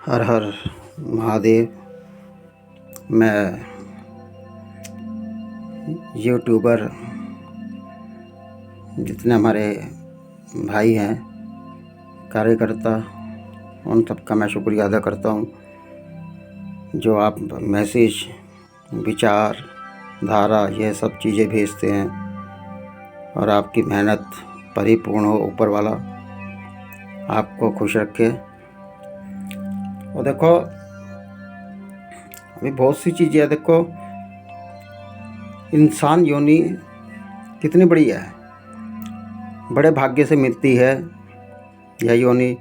हर हर महादेव। मैं यूट्यूबर जितने हमारे भाई हैं, कार्यकर्ता, उन सबका मैं शुक्रिया अदा करता हूँ जो आप मैसेज, विचार, धारा ये सब चीज़ें भेजते हैं और आपकी मेहनत परिपूर्ण हो, ऊपर वाला आपको खुश रखे। और देखो, अभी बहुत सी चीज़ें हैं। देखो, इंसान योनि कितनी बड़ी है, बड़े भाग्य से मिलती है यह योनि,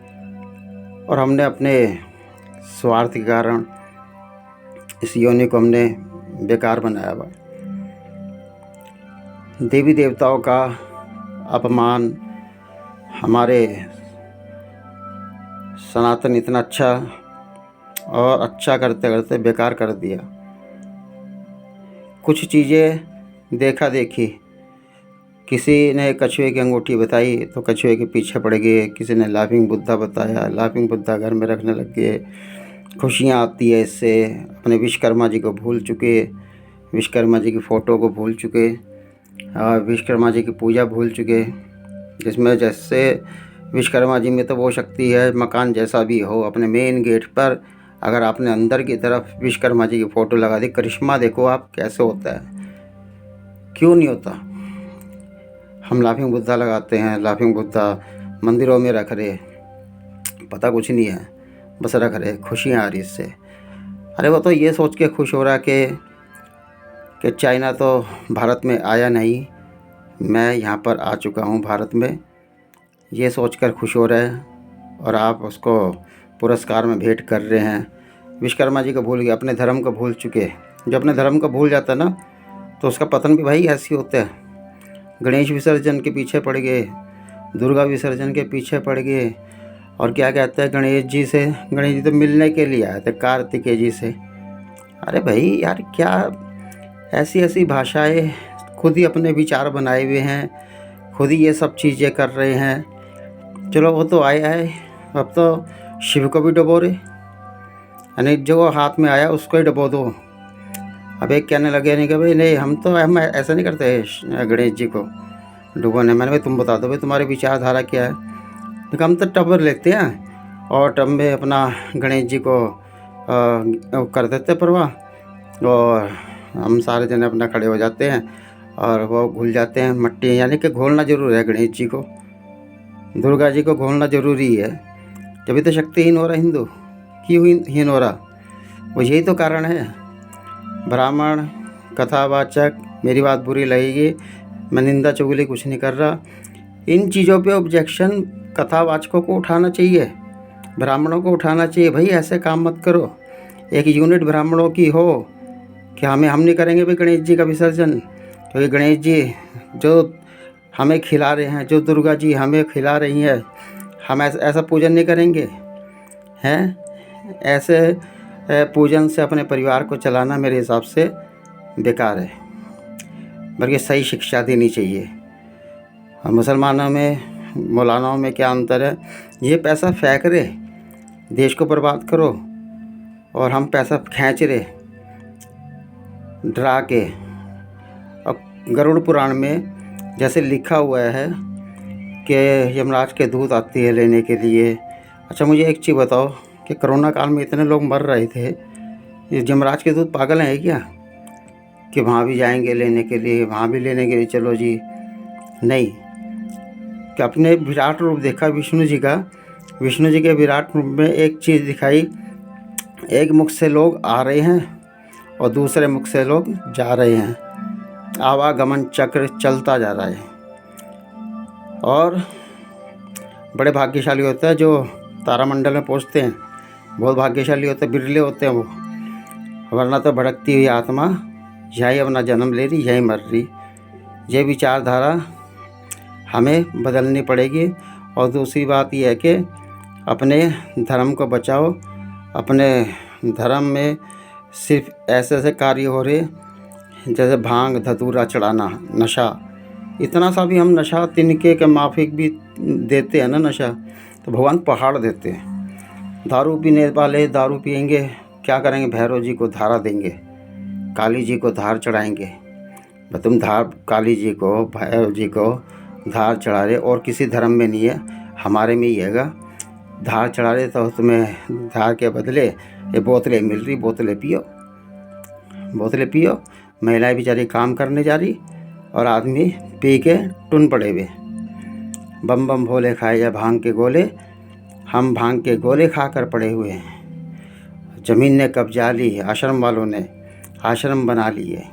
और हमने अपने स्वार्थ के कारण इस योनि को हमने बेकार बनाया हुआ। देवी देवताओं का अपमान हमारे सनातन इतना अच्छा और अच्छा करते करते बेकार कर दिया। कुछ चीज़ें देखा देखी, किसी ने कछुए की अंगूठी बताई तो कछुए के पीछे पड़ गए, किसी ने लाफिंग बुद्धा बताया, लाफिंग बुद्धा घर में रखने लग गए। खुशियाँ आती है इससे, अपने विश्वकर्मा जी को भूल चुके, विश्वकर्मा जी की फ़ोटो को भूल चुके, विश्वकर्मा जी की पूजा भूल चुके, जिसमें जैसे विश्वकर्मा जी में तो वो शक्ति है, मकान जैसा भी हो, अपने मेन गेट पर अगर आपने अंदर की तरफ विश्वकर्मा जी की फ़ोटो लगा दी, करिश्मा देखो आप कैसे होता है, क्यों नहीं होता। हम लाफिंग बुद्धा लगाते हैं, लाफिंग बुद्धा मंदिरों में रख रहे, पता कुछ नहीं है, बस रख रहे, खुशियाँ आ रही इससे। अरे वो तो ये सोच के खुश हो रहा कि चाइना तो भारत में आया नहीं, मैं यहाँ पर आ चुका हूँ भारत में, ये सोचकर खुश हो रहे हैं और आप उसको पुरस्कार में भेंट कर रहे हैं। विश्वकर्मा जी को भूल गए, अपने धर्म को भूल चुके। जो अपने धर्म को भूल जाता है ना, तो उसका पतन भी भाई ऐसे ही होता है। गणेश विसर्जन के पीछे पड़ गए, दुर्गा विसर्जन के पीछे पड़ गए, और क्या कहते हैं गणेश जी से, गणेश जी तो मिलने के लिए आए थे कार्तिकेय जी से। अरे भाई यार, क्या ऐसी ऐसी भाषाएं, खुद ही अपने विचार बनाए हुए हैं, खुद ही ये सब चीज़ें कर रहे हैं। चलो वो तो आया है, अब तो शिव को भी डुबो रहे, यानी जो हाथ में आया उसको ही डुबो दो। अब एक कहने लगे नहीं कि भाई नहीं, हम ऐसा नहीं करते गणेश जी को डुबोने। मैंने भाई तुम बता दो भाई तुम्हारी विचारधारा क्या है। तो हम तो टब लेते हैं और टब में अपना गणेश जी को कर देते परवाह, और हम सारे जने अपना खड़े हो जाते हैं और वो घुल जाते हैं मट्टी। यानी कि घोलना ज़रूर है गणेश जी को, दुर्गा जी को घोलना ज़रूरी है, तभी तो शक्तिहीन हो रहा हिंदू। क्यों हीन हो रहा? वो यही तो कारण है। ब्राह्मण कथावाचक, मेरी बात बुरी लगेगी, मैं निंदा चुगली कुछ नहीं कर रहा, इन चीज़ों पे ऑब्जेक्शन कथावाचकों को उठाना चाहिए, ब्राह्मणों को उठाना चाहिए। भाई ऐसे काम मत करो। एक यूनिट ब्राह्मणों की हो कि हम नहीं करेंगे भाई गणेश जी का विसर्जन, क्योंकि गणेश जी जो हमें खिला रहे हैं, जो दुर्गा जी हमें खिला रही हैं, हम ऐसा पूजन नहीं करेंगे हैं। ऐसे पूजन से अपने परिवार को चलाना मेरे हिसाब से बेकार है, बल्कि सही शिक्षा देनी चाहिए। और मुसलमानों में, मौलानाओं में क्या अंतर है? ये पैसा फेंक रहे, देश को बर्बाद करो, और हम पैसा खींच रहे डरा के। और गरुड़ पुराण में जैसे लिखा हुआ है कि यमराज के दूत आती है लेने के लिए। अच्छा मुझे एक चीज़ बताओ कि कोरोना काल में इतने लोग मर रहे थे, ये यमराज के दूत पागल हैं क्या कि वहाँ भी जाएंगे लेने के लिए, वहाँ भी लेने के लिए चलो जी? नहीं, कि अपने विराट रूप देखा विष्णु जी का, विष्णु जी के विराट रूप में एक चीज़ दिखाई, एक मुख से लोग आ रहे हैं और दूसरे मुख से लोग जा रहे हैं, आवागमन चक्र चलता जा रहा है। और बड़े भाग्यशाली होते हैं जो तारामंडल में पहुंचते हैं, बहुत भाग्यशाली होते हैं, बिरले होते हैं वो, वरना तो भटकती हुई आत्मा यही अपना जन्म ले रही, यही मर रही। ये विचारधारा हमें बदलनी पड़ेगी। और दूसरी बात यह है कि अपने धर्म को बचाओ। अपने धर्म में सिर्फ ऐसे ऐसे कार्य हो रहे जैसे भांग धतूरा चढ़ाना, नशा, इतना सा भी हम नशा तिनके के माफिक भी देते हैं ना नशा, तो भगवान पहाड़ देते हैं। दारू पीने वाले दारू पिएंगे, क्या करेंगे? भैरव जी को धारा देंगे, काली जी को धार चढ़ाएंगे। तुम धार काली जी को, भैरव जी को धार चढ़ा रहे, और किसी धर्म में नहीं है, हमारे में ही हैगा। धार चढ़ा रहे तो तुम्हें धार के बदले ये बोतलें मिल रही, बोतलें पियो, बोतलें पियो। महिलाएं बेचारी काम करने जा रही और आदमी पी के टुन पड़े हुए। बम बम भोले खाए या भांग के गोले, हम भांग के गोले खाकर पड़े हुए हैं। ज़मीन ने कब्जा ली, आश्रम वालों ने आश्रम बना लिए,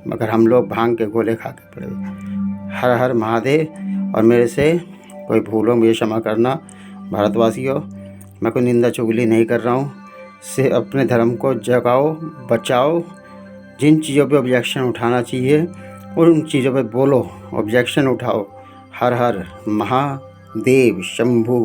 मगर हम लोग भांग के गोले खा के पड़े हुए। हर हर महादेव। और मेरे से कोई भूल हो मुझे क्षमा करना भारतवासियों, मैं कोई निंदा चुगली नहीं कर रहा हूँ। से अपने धर्म को जगाओ, बचाओ। जिन चीज़ों पे ऑब्जेक्शन उठाना चाहिए उन चीज़ों पे बोलो, ऑब्जेक्शन उठाओ। हर हर महादेव शंभू।